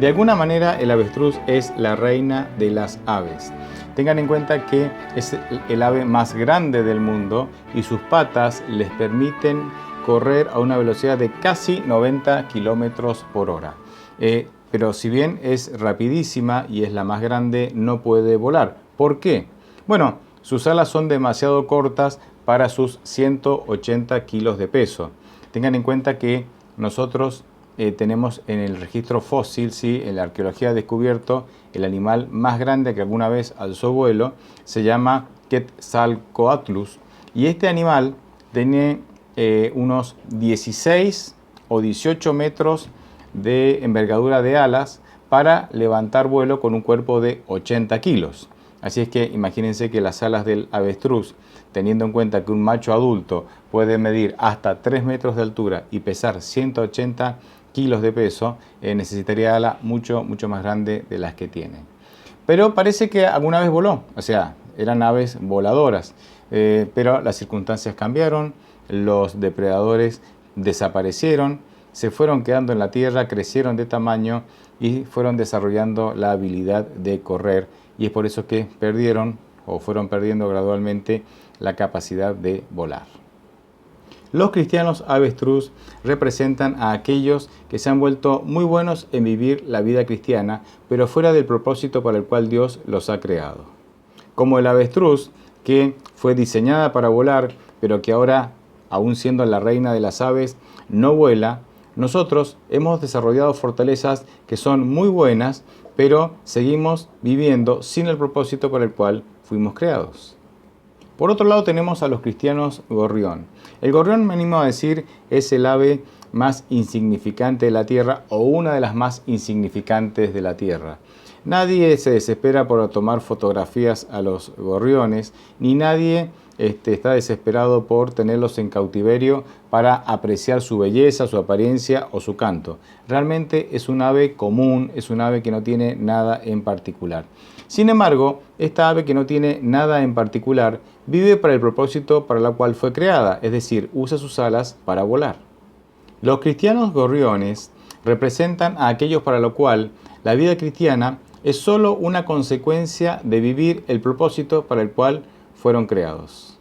De alguna manera, el avestruz es la reina de las aves. Tengan en cuenta que es el ave más grande del mundo y sus patas les permiten correr a una velocidad de casi 90 kilómetros por hora. Pero si bien es rapidísima y es la más grande, no puede volar. ¿Por qué? Bueno, sus alas son demasiado cortas para sus 180 kilos de peso. Tengan en cuenta que nosotros tenemos en el registro fósil, ¿sí? En la arqueología descubierto el animal más grande que alguna vez alzó vuelo, se llama Quetzalcoatlus, y este animal tiene unos 16 o 18 metros de envergadura de alas para levantar vuelo con un cuerpo de 80 kilos. Así es que imagínense que las alas del avestruz, teniendo en cuenta que un macho adulto puede medir hasta 3 metros de altura y pesar 180 kilos de peso, necesitaría alas mucho más grandes de las que tiene. Pero parece que alguna vez voló, o sea, eran aves voladoras, pero las circunstancias cambiaron, los depredadores desaparecieron, se fueron quedando en la tierra, crecieron de tamaño y fueron desarrollando la habilidad de correr, y es por eso que perdieron o fueron perdiendo gradualmente la capacidad de volar. Los cristianos avestruz representan a aquellos que se han vuelto muy buenos en vivir la vida cristiana, pero fuera del propósito para el cual Dios los ha creado. Como el avestruz, que fue diseñada para volar, pero que ahora, aún siendo la reina de las aves, no vuela, nosotros hemos desarrollado fortalezas que son muy buenas, pero seguimos viviendo sin el propósito para el cual fuimos creados. Por otro lado tenemos a los cristianos gorrión. El gorrión, me animo a decir, es el ave más insignificante de la tierra o una de las más insignificantes de la tierra. Nadie se desespera por tomar fotografías a los gorriones, ni nadie está desesperado por tenerlos en cautiverio para apreciar su belleza, su apariencia o su canto. Realmente es un ave común, es un ave que no tiene nada en particular. Sin embargo, esta ave que no tiene nada en particular vive para el propósito para el cual fue creada, es decir, usa sus alas para volar. Los cristianos gorriones representan a aquellos para lo cual la vida cristiana es solo una consecuencia de vivir el propósito para el cual fueron creados.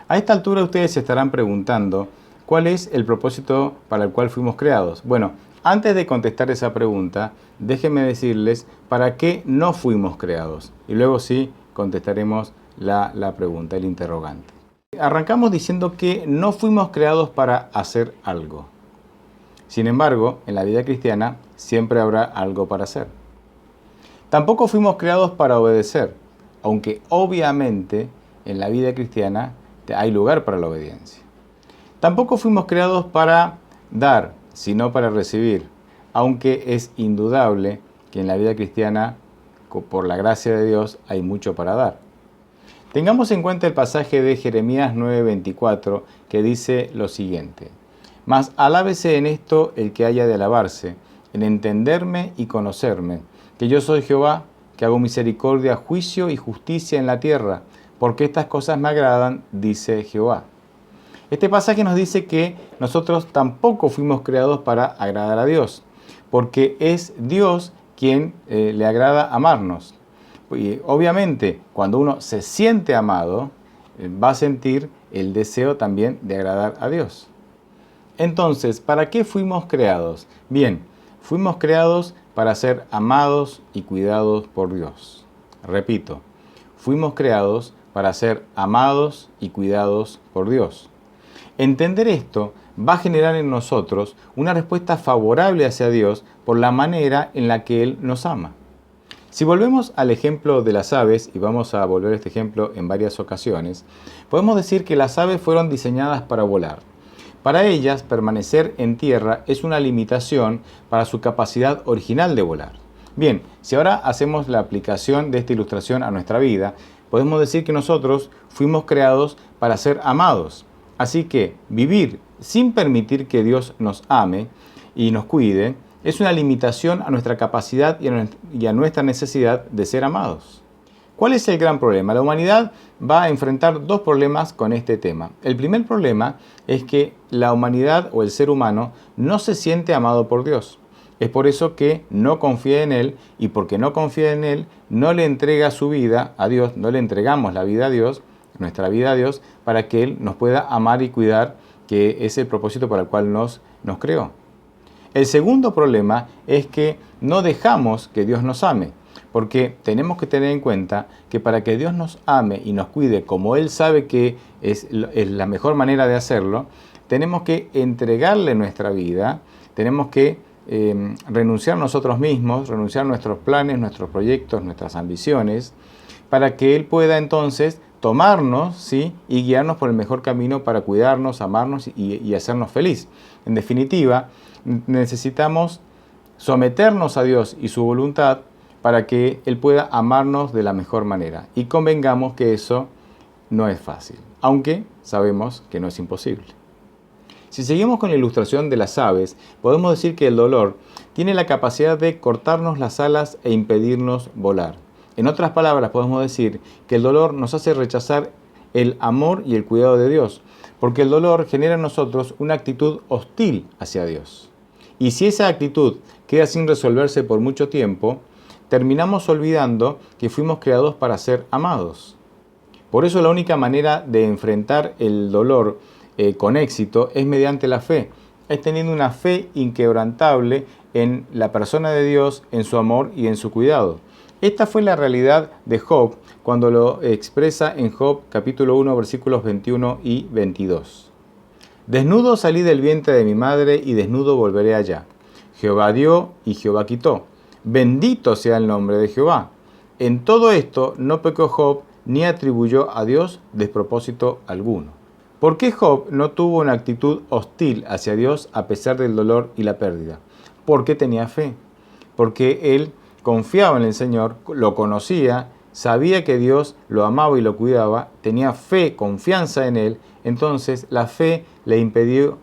A esta altura ustedes se estarán preguntando, ¿cuál es el propósito para el cual fuimos creados? Bueno, antes de contestar esa pregunta, déjenme decirles para qué no fuimos creados. Y luego sí contestaremos la pregunta, el interrogante. Arrancamos diciendo que no fuimos creados para hacer algo. Sin embargo, en la vida cristiana siempre habrá algo para hacer. Tampoco fuimos creados para obedecer, aunque obviamente en la vida cristiana hay lugar para la obediencia. Tampoco fuimos creados para dar, sino para recibir, aunque es indudable que en la vida cristiana, por la gracia de Dios, hay mucho para dar. Tengamos en cuenta el pasaje de Jeremías 9:24 que dice lo siguiente: Mas alábese en esto el que haya de alabarse, en entenderme y conocerme, que yo soy Jehová, que hago misericordia, juicio y justicia en la tierra, porque estas cosas me agradan, dice Jehová. Este pasaje nos dice que nosotros tampoco fuimos creados para agradar a Dios, porque es Dios quien le agrada amarnos. Y obviamente, cuando uno se siente amado, va a sentir el deseo también de agradar a Dios. Entonces, ¿para qué fuimos creados? Bien, fuimos creados para ser amados y cuidados por Dios. Repito, fuimos creados para ser amados y cuidados por Dios. Entender esto va a generar en nosotros una respuesta favorable hacia Dios por la manera en la que Él nos ama. Si volvemos al ejemplo de las aves, y vamos a volver a este ejemplo en varias ocasiones, podemos decir que las aves fueron diseñadas para volar. Para ellas, permanecer en tierra es una limitación para su capacidad original de volar. Bien, si ahora hacemos la aplicación de esta ilustración a nuestra vida, podemos decir que nosotros fuimos creados para ser amados. Así que vivir sin permitir que Dios nos ame y nos cuide es una limitación a nuestra capacidad y a nuestra necesidad de ser amados. ¿Cuál es el gran problema? La humanidad va a enfrentar dos problemas con este tema. El primer problema es que la humanidad o el ser humano no se siente amado por Dios. Es por eso que no confía en Él, y porque no confía en Él, no le entrega su vida a Dios, no le entregamos la vida a Dios, nuestra vida a Dios, para que Él nos pueda amar y cuidar, que es el propósito para el cual nos creó. El segundo problema es que no dejamos que Dios nos ame, porque tenemos que tener en cuenta que para que Dios nos ame y nos cuide como Él sabe que es la mejor manera de hacerlo, tenemos que entregarle nuestra vida, tenemos que renunciar nosotros mismos, renunciar a nuestros planes, nuestros proyectos, nuestras ambiciones, para que Él pueda entonces tomarnos, ¿sí?, y guiarnos por el mejor camino para cuidarnos, amarnos y hacernos feliz. En definitiva, necesitamos someternos a Dios y su voluntad para que Él pueda amarnos de la mejor manera. Y convengamos que eso no es fácil, aunque sabemos que no es imposible. Si seguimos con la ilustración de las aves, podemos decir que el dolor tiene la capacidad de cortarnos las alas e impedirnos volar. En otras palabras, podemos decir que el dolor nos hace rechazar el amor y el cuidado de Dios, porque el dolor genera en nosotros una actitud hostil hacia Dios. Y si esa actitud queda sin resolverse por mucho tiempo, terminamos olvidando que fuimos creados para ser amados. Por eso la única manera de enfrentar el dolor con éxito es mediante la fe, es teniendo una fe inquebrantable en la persona de Dios, en su amor y en su cuidado. Esta fue la realidad de Job cuando lo expresa en Job capítulo 1 versículos 21 y 22. Desnudo salí del vientre de mi madre y desnudo volveré allá. Jehová dio y Jehová quitó. Bendito sea el nombre de Jehová. En todo esto no pecó Job ni atribuyó a Dios despropósito alguno. ¿Por qué Job no tuvo una actitud hostil hacia Dios a pesar del dolor y la pérdida? Porque tenía fe, porque él confiaba en el Señor, lo conocía, sabía que Dios lo amaba y lo cuidaba, tenía fe, confianza en Él, entonces la fe le impidió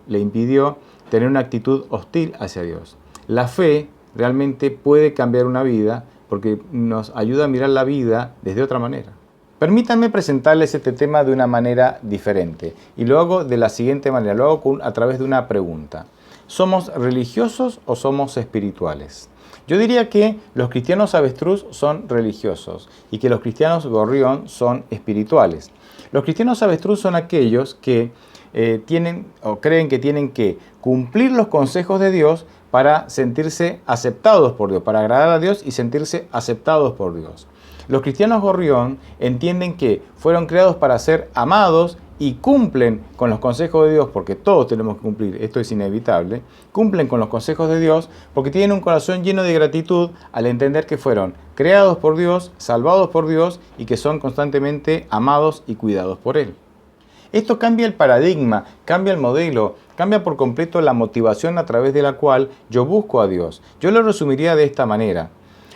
tener una actitud hostil hacia Dios. La fe realmente puede cambiar una vida porque nos ayuda a mirar la vida desde otra manera. Permítanme presentarles este tema de una manera diferente y lo hago de la siguiente manera, lo hago a través de una pregunta. ¿Somos religiosos o somos espirituales? Yo diría que los cristianos avestruz son religiosos y que los cristianos gorrión son espirituales. Los cristianos avestruz son aquellos que tienen o creen que tienen que cumplir los consejos de Dios para sentirse aceptados por Dios, para agradar a Dios y sentirse aceptados por Dios. Los cristianos gorrión entienden que fueron creados para ser amados y cumplen con los consejos de Dios, porque todos tenemos que cumplir, esto es inevitable, cumplen con los consejos de Dios porque tienen un corazón lleno de gratitud al entender que fueron creados por Dios, salvados por Dios y que son constantemente amados y cuidados por Él. Esto cambia el paradigma, cambia el modelo, cambia por completo la motivación a través de la cual yo busco a Dios. Yo lo resumiría de esta manera: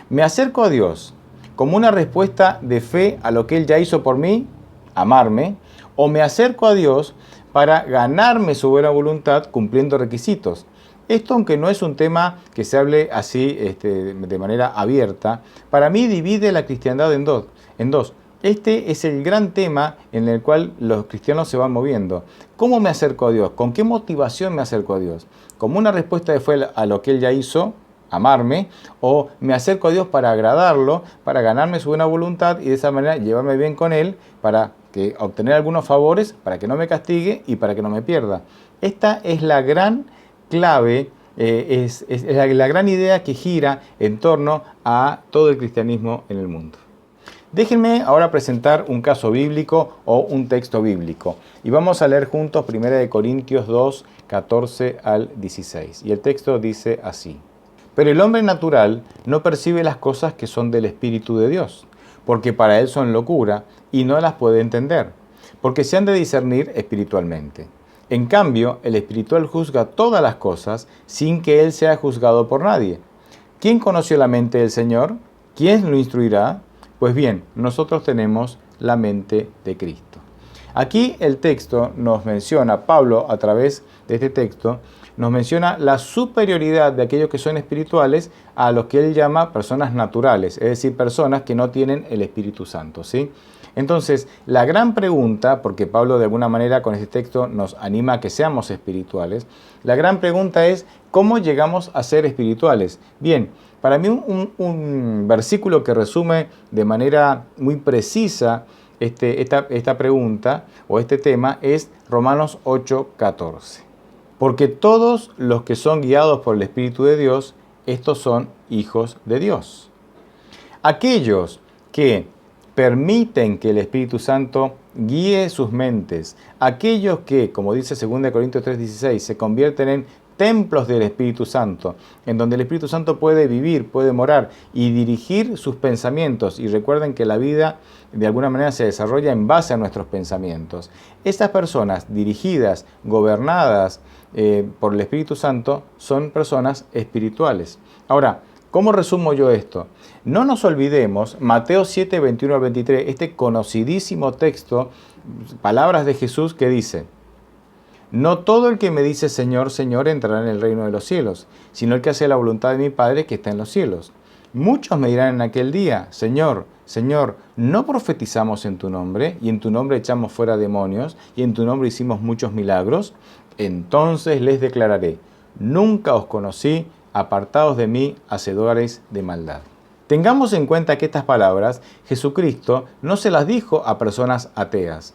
me acerco a Dios como una respuesta de fe a lo que Él ya hizo por mí, amarme, o me acerco a Dios para ganarme su buena voluntad cumpliendo requisitos. Esto, aunque no es un tema que se hable así de manera abierta, para mí divide la cristiandad en dos. Este es el gran tema en el cual los cristianos se van moviendo. ¿Cómo me acerco a Dios? ¿Con qué motivación me acerco a Dios? ¿Como una respuesta de fe a lo que Él ya hizo, amarme, o me acerco a Dios para agradarlo, para ganarme su buena voluntad y de esa manera llevarme bien con Él, para obtener algunos favores, para que no me castigue y para que no me pierda? Esta es la gran clave, es la gran idea que gira en torno a todo el cristianismo en el mundo. Déjenme ahora presentar un caso bíblico o un texto bíblico y vamos a leer juntos 1 Corintios 2, 14 al 16. Y el texto dice así: Pero el hombre natural no percibe las cosas que son del Espíritu de Dios, porque para él son locura y no las puede entender, porque se han de discernir espiritualmente. En cambio, el espiritual juzga todas las cosas sin que él sea juzgado por nadie. ¿Quién conoció la mente del Señor? ¿Quién lo instruirá? Pues bien, nosotros tenemos la mente de Cristo. Aquí el texto nos menciona, Pablo a través de este texto, nos menciona la superioridad de aquellos que son espirituales a los que él llama personas naturales, es decir, personas que no tienen el Espíritu Santo, ¿sí? Entonces, la gran pregunta, porque Pablo de alguna manera con este texto nos anima a que seamos espirituales, la gran pregunta es, ¿cómo llegamos a ser espirituales? Bien, para mí un versículo que resume de manera muy precisa esta pregunta o este tema es Romanos 8:14. Porque todos los que son guiados por el Espíritu de Dios, estos son hijos de Dios. Aquellos que permiten que el Espíritu Santo guíe sus mentes, aquellos que, como dice 2 Corintios 3:16, se convierten en templos del Espíritu Santo, en donde el Espíritu Santo puede vivir, puede morar y dirigir sus pensamientos. Y recuerden que la vida de alguna manera se desarrolla en base a nuestros pensamientos. Estas personas dirigidas, gobernadas por el Espíritu Santo, son personas espirituales. Ahora, ¿cómo resumo yo esto? No nos olvidemos, Mateo 7, 21 al 23, este conocidísimo texto, palabras de Jesús que dice: no todo el que me dice Señor, Señor entrará en el reino de los cielos, sino el que hace la voluntad de mi Padre que está en los cielos. Muchos me dirán en aquel día: Señor, Señor, ¿no profetizamos en tu nombre? Y en tu nombre echamos fuera demonios, y en tu nombre hicimos muchos milagros. Entonces les declararé: nunca os conocí, apartados de mí, hacedores de maldad. Tengamos en cuenta que estas palabras Jesucristo no se las dijo a personas ateas.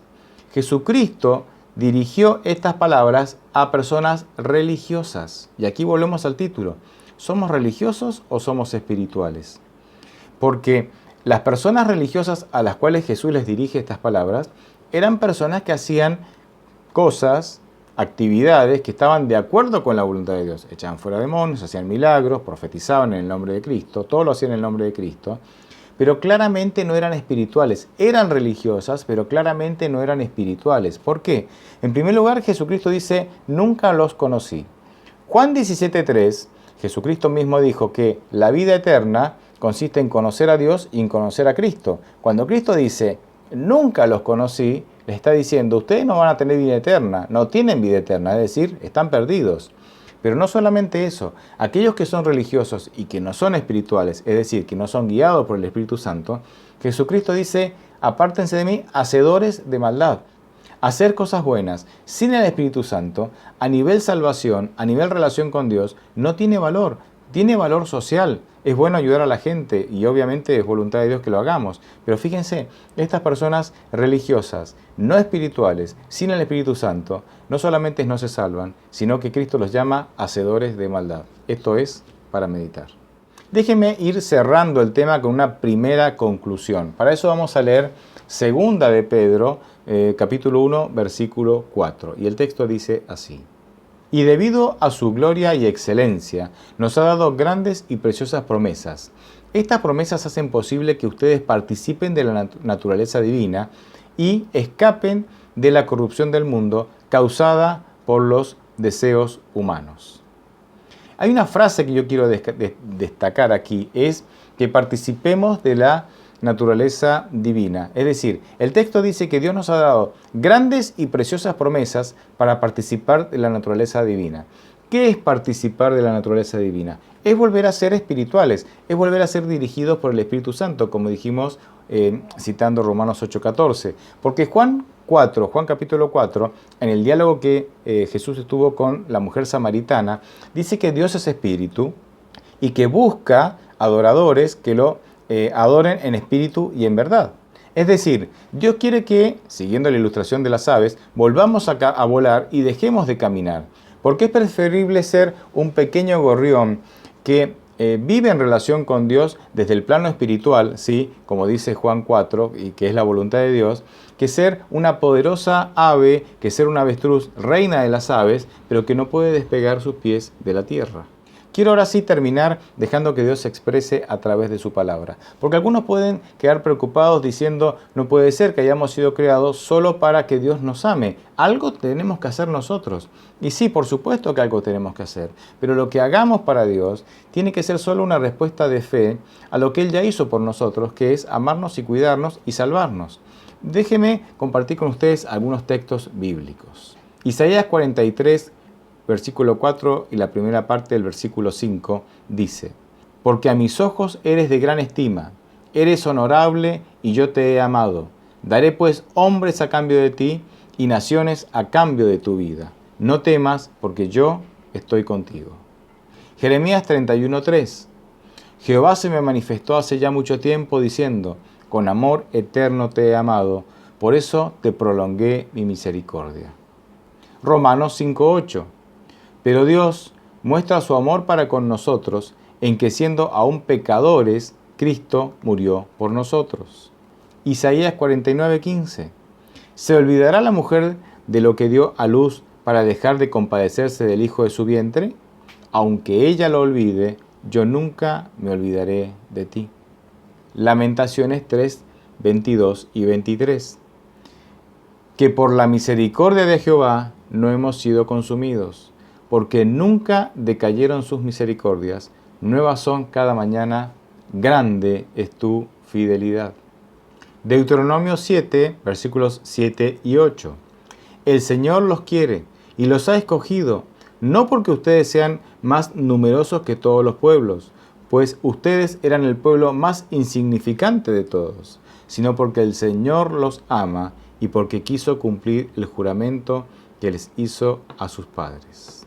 Jesucristo dirigió estas palabras a personas religiosas. Y aquí volvemos al título: ¿somos religiosos o somos espirituales? Porque las personas religiosas a las cuales Jesús les dirige estas palabras eran personas que hacían cosas, actividades que estaban de acuerdo con la voluntad de Dios. Echaban fuera demonios, hacían milagros, profetizaban en el nombre de Cristo, todo lo hacían en el nombre de Cristo, pero claramente no eran espirituales. Eran religiosas, pero claramente no eran espirituales. ¿Por qué? En primer lugar, Jesucristo dice: nunca los conocí. Juan 17:3, Jesucristo mismo dijo que la vida eterna consiste en conocer a Dios y en conocer a Cristo. Cuando Cristo dice: nunca los conocí, les está diciendo: ustedes no van a tener vida eterna, no tienen vida eterna, es decir, están perdidos. Pero no solamente eso, aquellos que son religiosos y que no son espirituales, es decir, que no son guiados por el Espíritu Santo, Jesucristo dice: apártense de mí, hacedores de maldad. Hacer cosas buenas sin el Espíritu Santo, a nivel salvación, a nivel relación con Dios, no tiene valor. Tiene valor social. Es bueno ayudar a la gente y obviamente es voluntad de Dios que lo hagamos. Pero fíjense, estas personas religiosas, no espirituales, sin el Espíritu Santo, no solamente no se salvan, sino que Cristo los llama hacedores de maldad. Esto es para meditar. Déjenme ir cerrando el tema con una primera conclusión. Para eso vamos a leer 2 de Pedro, capítulo 1, versículo 4. Y el texto dice así: y debido a su gloria y excelencia, nos ha dado grandes y preciosas promesas. Estas promesas hacen posible que ustedes participen de la naturaleza divina y escapen de la corrupción del mundo causada por los deseos humanos. Hay una frase que yo quiero destacar aquí, es que participemos de la naturaleza divina. Es decir, el texto dice que Dios nos ha dado grandes y preciosas promesas para participar de la naturaleza divina. ¿Qué es participar de la naturaleza divina? Es volver a ser espirituales, es volver a ser dirigidos por el Espíritu Santo, como dijimos citando Romanos 8:14. Porque Juan capítulo 4, en el diálogo que Jesús estuvo con la mujer samaritana, dice que Dios es espíritu y que busca adoradores que lo adoren en espíritu y en verdad. Es decir, Dios quiere que, siguiendo la ilustración de las aves, volvamos a volar y dejemos de caminar. Porque es preferible ser un pequeño gorrión que vive en relación con Dios desde el plano espiritual, ¿sí? Como dice Juan 4, y que es la voluntad de Dios, que ser una poderosa ave, que ser una avestruz, reina de las aves, pero que no puede despegar sus pies de la tierra. Quiero ahora sí terminar dejando que Dios se exprese a través de su palabra. Porque algunos pueden quedar preocupados diciendo: no puede ser que hayamos sido creados solo para que Dios nos ame. Algo tenemos que hacer nosotros. Y sí, por supuesto que algo tenemos que hacer. Pero lo que hagamos para Dios tiene que ser solo una respuesta de fe a lo que Él ya hizo por nosotros, que es amarnos y cuidarnos y salvarnos. Déjenme compartir con ustedes algunos textos bíblicos. Isaías 43, versículo 4 y la primera parte del versículo 5 dice: porque a mis ojos eres de gran estima, eres honorable y yo te he amado. Daré pues hombres a cambio de ti y naciones a cambio de tu vida. No temas, porque yo estoy contigo. Jeremías 31:3. Jehová se me manifestó hace ya mucho tiempo diciendo, con amor eterno te he amado, por eso te prolongué mi misericordia. Romanos 5:8. Pero Dios muestra su amor para con nosotros en que siendo aún pecadores, Cristo murió por nosotros. Isaías 49:15. ¿Se olvidará la mujer de lo que dio a luz para dejar de compadecerse del hijo de su vientre? Aunque ella lo olvide, yo nunca me olvidaré de ti. Lamentaciones 3:22 y 23. Que por la misericordia de Jehová no hemos sido consumidos, porque nunca decayeron sus misericordias, nuevas son cada mañana, grande es tu fidelidad. Deuteronomio 7, versículos 7 y 8. El Señor los quiere y los ha escogido, no porque ustedes sean más numerosos que todos los pueblos, pues ustedes eran el pueblo más insignificante de todos, sino porque el Señor los ama y porque quiso cumplir el juramento que les hizo a sus padres.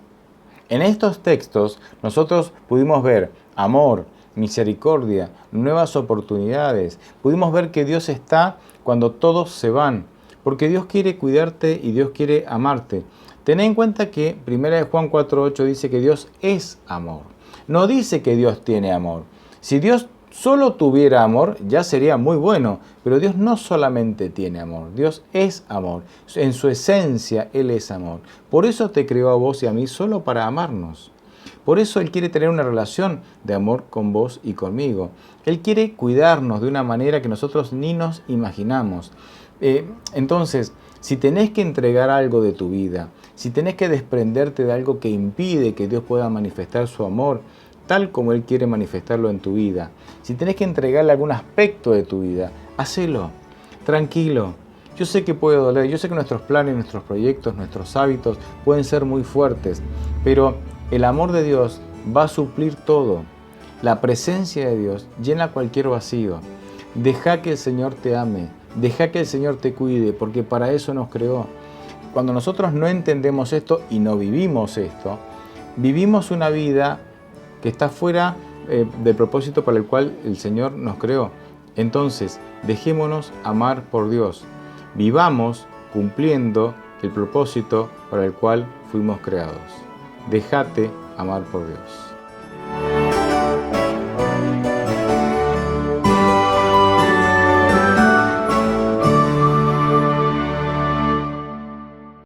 En estos textos nosotros pudimos ver amor, misericordia, nuevas oportunidades. Pudimos ver que Dios está cuando todos se van, porque Dios quiere cuidarte y Dios quiere amarte. Ten en cuenta que 1 Juan 4:8 dice que Dios es amor. No dice que Dios tiene amor. Si Dios solo tuviera amor, ya sería muy bueno, pero Dios no solamente tiene amor, Dios es amor. En su esencia, Él es amor. Por eso te creó a vos y a mí solo para amarnos. Por eso Él quiere tener una relación de amor con vos y conmigo. Él quiere cuidarnos de una manera que nosotros ni nos imaginamos. Entonces, si tenés que entregar algo de tu vida, si tenés que desprenderte de algo que impide que Dios pueda manifestar su amor, tal como Él quiere manifestarlo en tu vida, si tenés que entregarle algún aspecto de tu vida, hacelo, tranquilo. Yo sé que puede doler, yo sé que nuestros planes, nuestros proyectos, nuestros hábitos pueden ser muy fuertes, pero el amor de Dios va a suplir todo. La presencia de Dios llena cualquier vacío. Deja que el Señor te ame, deja que el Señor te cuide, porque para eso nos creó. Cuando nosotros no entendemos esto y no vivimos esto, vivimos una vida que está fuera del propósito para el cual el Señor nos creó. Entonces, dejémonos amar por Dios. Vivamos cumpliendo el propósito para el cual fuimos creados. Déjate amar por Dios.